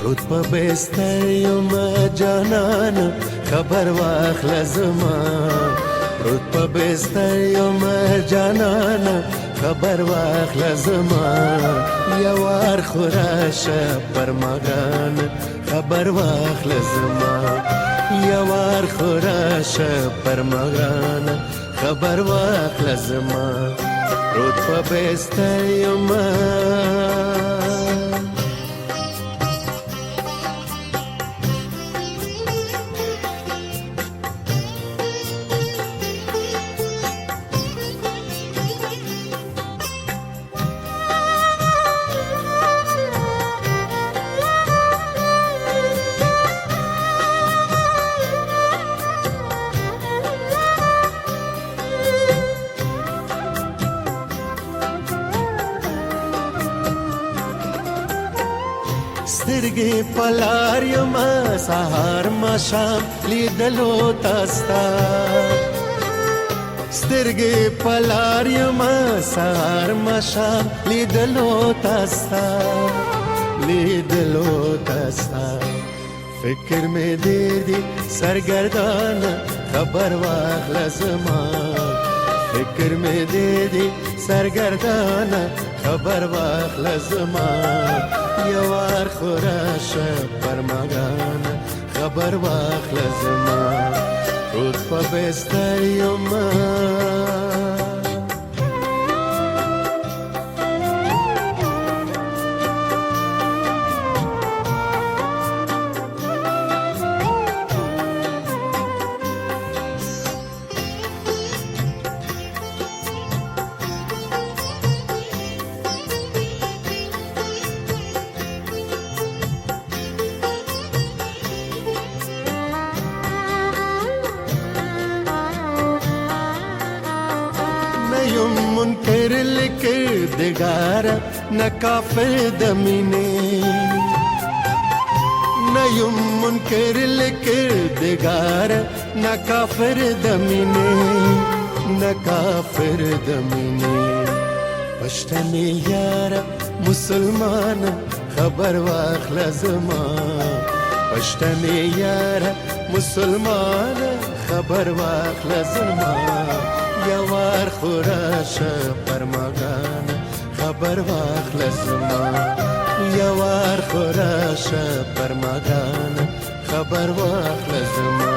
پروت په بستر یم جانان خبر واخله زما پروت په بستر یم جانان خبر واخله زما یو وار خو راشه پر مغان خبر واخله زما یو وار خو راشه پر مغان خبر واخله زما پروت په بستر یم سترګې پلار یم سهار ماښام لیدلو تاستا سترګې پلار یم سهار ماښام لیدلو تاستا فکر مې ډېر دی سرګردانه خبر واخله زما فکر مې ډېر دی سرګردانه خبر واخله زما یو وار خو راشه پر مغان خبر واخله زما پروت په بستر یم یم منکر لکردگار نه کافر د مینې نه یم منکر لکردگار نه کافر د مینې نه کافر د مینې پښتنې یاره مسلمان خبر واخله زما پښتنې یاره مسلمان خبر واخله زما یو وار خو راشه پر مغان خبر واخله زما یو وار خو راشه پر مغان خبر واخله زما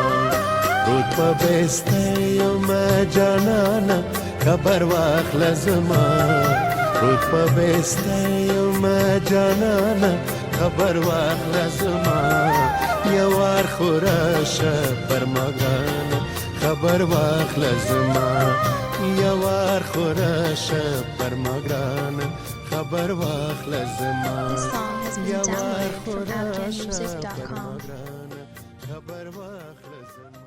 پروت په بستر یم جانانه خبر واخله زما پروت په بستر یم جانانه خبر واخله زما یو وار خو راشه پر مغان خبر واخله زما یو وار خو راشه پر مګران خبر واخله زما یو وار خو راشه پر مګران خبر واخله زما